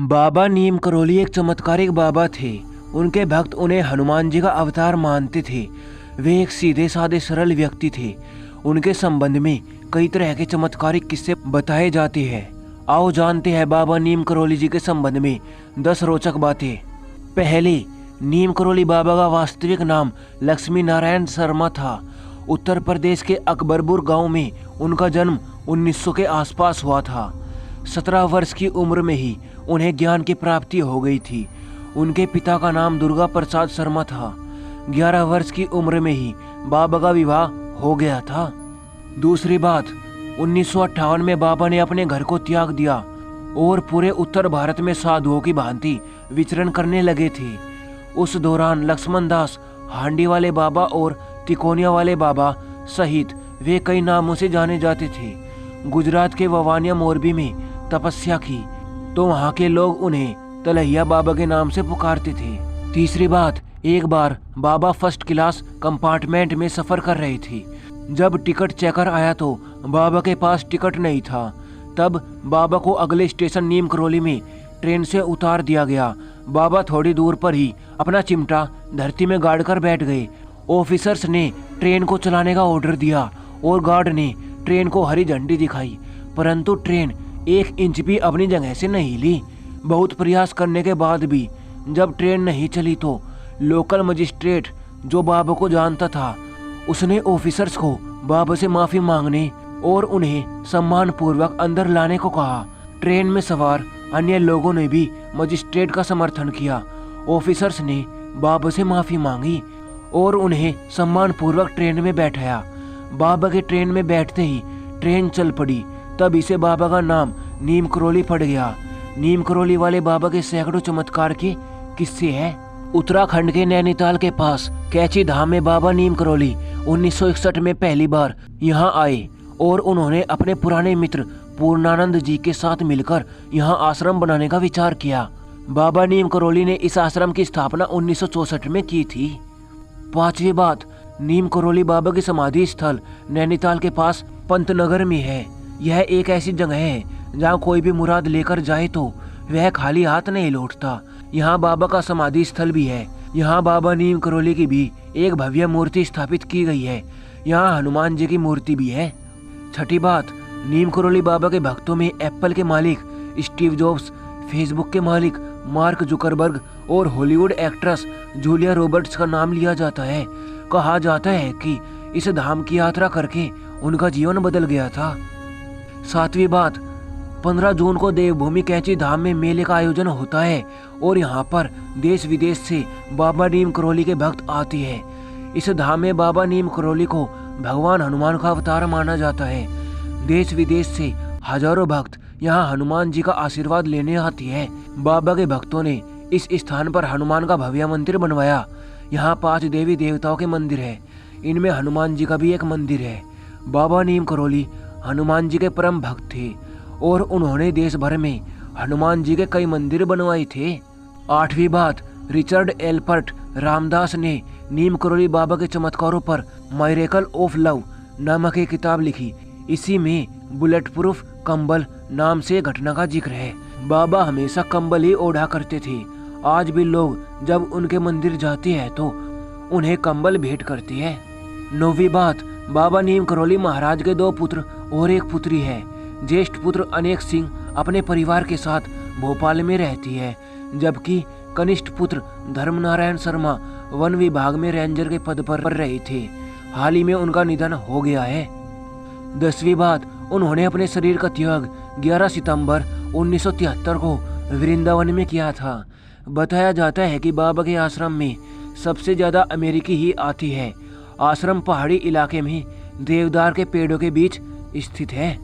बाबा नीम करोली एक चमत्कारिक बाबा थे। उनके भक्त उन्हें हनुमान जी का अवतार मानते थे। वे एक सीधे साधे सरल व्यक्ति थे। उनके संबंध में कई तरह के चमत्कारिक किस्से बताए जाते हैं। आओ जानते हैं बाबा नीम करोली जी के संबंध में 10 रोचक बातें। पहले, नीम करोली बाबा का वास्तविक नाम लक्ष्मी नारायण शर्मा था। उत्तर प्रदेश के अकबरपुर गांव में उनका जन्म 1900 के आसपास हुआ था। 17 वर्ष की उम्र में ही उन्हें ज्ञान की प्राप्ति हो गई थी। उनके पिता का नाम दुर्गा प्रसाद शर्मा था। 11 वर्ष की उम्र में ही बाबा का विवाह हो गया था। दूसरी बात, 1958 में बाबा ने अपने घर को त्याग दिया और पूरे उत्तर भारत में साधुओं की भांति विचरण करने लगे थे। उस दौरान लक्ष्मण दास, हांडी वाले बाबा और तिकोनिया वाले बाबा सहित वे कई नामों से जाने जाते थे। गुजरात के ववानिया मोरबी में तपस्या की तो वहाँ के लोग उन्हें तलैया बाबा के नाम से पुकारते थे। तीसरी बात, एक बार बाबा फर्स्ट क्लास कंपार्टमेंट में सफर कर रहे थे। जब टिकट चेकर आया तो बाबा के पास टिकट नहीं था। तब बाबा को अगले स्टेशन नीम करोली में ट्रेन से उतार दिया गया। बाबा थोड़ी दूर पर ही अपना चिमटा धरती में गाड़ कर बैठ गए। ऑफिसर्स ने ट्रेन को चलाने का ऑर्डर दिया और गार्ड ने ट्रेन को हरी झंडी दिखाई, परंतु ट्रेन 1 इंच भी अपनी जगह से नहीं ली। बहुत प्रयास करने के बाद भी जब ट्रेन नहीं चली तो लोकल मजिस्ट्रेट, जो बाबा को जानता था, उसने ऑफिसर्स को बाबा से माफी मांगने और उन्हें सम्मान पूर्वक अंदर लाने को कहा। ट्रेन में सवार अन्य लोगों ने भी मजिस्ट्रेट का समर्थन किया। ऑफिसर्स ने बाबा से माफी मांगी और उन्हें सम्मान पूर्वक ट्रेन में बैठाया। बाबा के ट्रेन में बैठते ही ट्रेन चल पड़ी। तभी से बाबा का नाम नीम करोली पड़ गया। नीम करोली वाले बाबा के सैकड़ों चमत्कार के किस्से हैं। उत्तराखंड के नैनीताल के पास कैची धाम में बाबा नीम करोली 1961 में पहली बार यहाँ आए और उन्होंने अपने पुराने मित्र पूर्णानंद जी के साथ मिलकर यहाँ आश्रम बनाने का विचार किया। बाबा नीम करोली ने इस आश्रम की स्थापना 1964 में की थी। पांचवी बात, नीम करोली बाबा की समाधि स्थल नैनीताल के पास पंतनगर में है। यह एक ऐसी जगह है जहाँ कोई भी मुराद लेकर जाए तो वह खाली हाथ नहीं लौटता। यहाँ बाबा का समाधि स्थल भी है। यहाँ बाबा नीम करोली की भी एक भव्य मूर्ति स्थापित की गई है। यहाँ हनुमान जी की मूर्ति भी है। छठी बात, नीम करोली बाबा के भक्तों में एप्पल के मालिक स्टीव जॉब्स, फेसबुक के मालिक मार्क जुकरबर्ग और हॉलीवुड एक्ट्रेस जूलिया रॉबर्ट्स का नाम लिया जाता है। कहा जाता है कि इस धाम की यात्रा करके उनका जीवन बदल गया था। सातवीं बात, 15 जून को देवभूमि कैची धाम में मेले का आयोजन होता है और यहाँ पर देश विदेश से बाबा नीम करोली के भक्त आते हैं। इस धाम में बाबा नीम करोली को भगवान हनुमान का अवतार माना जाता है। देश विदेश से हजारों भक्त यहाँ हनुमान जी का आशीर्वाद लेने आते हैं। बाबा के भक्तों ने इस स्थान पर हनुमान का भव्य मंदिर बनवाया। यहाँ 5 देवी देवताओं के मंदिर है। इनमें हनुमान जी का भी एक मंदिर है। बाबा नीम करोली हनुमान जी के परम भक्त थे और उन्होंने देश भर में हनुमान जी के कई मंदिर बनवाए थे। आठवीं बात, रिचर्ड एल्पर्ट रामदास ने नीम करोली बाबा के चमत्कारों पर मिरेकल ऑफ लव नामक एक किताब लिखी। इसी में बुलेट प्रूफ कंबल नाम से घटना का जिक्र है। बाबा हमेशा कंबल ही ओढ़ा करते थे। आज भी लोग जब उनके मंदिर जाते हैं तो उन्हें कंबल भेंट करते हैं। 9वीं बात, बाबा नीम करोली महाराज के 2 पुत्र और एक पुत्री है। ज्येष्ठ पुत्र अनेक सिंह अपने परिवार के साथ भोपाल में रहती है, जबकि कनिष्ठ पुत्र धर्मनारायण शर्मा वन विभाग में रेंजर के पद पर रहे थे। हाल ही में उनका निधन हो गया है। 10वीं बात, उन्होंने अपने शरीर का त्याग 11 सितंबर 1973 को वृंदावन में किया था। बताया जाता है कि बाबा के आश्रम में सबसे ज्यादा अमेरिकी ही आती है। आश्रम पहाड़ी इलाके में देवदार के पेड़ों के बीच स्थित है।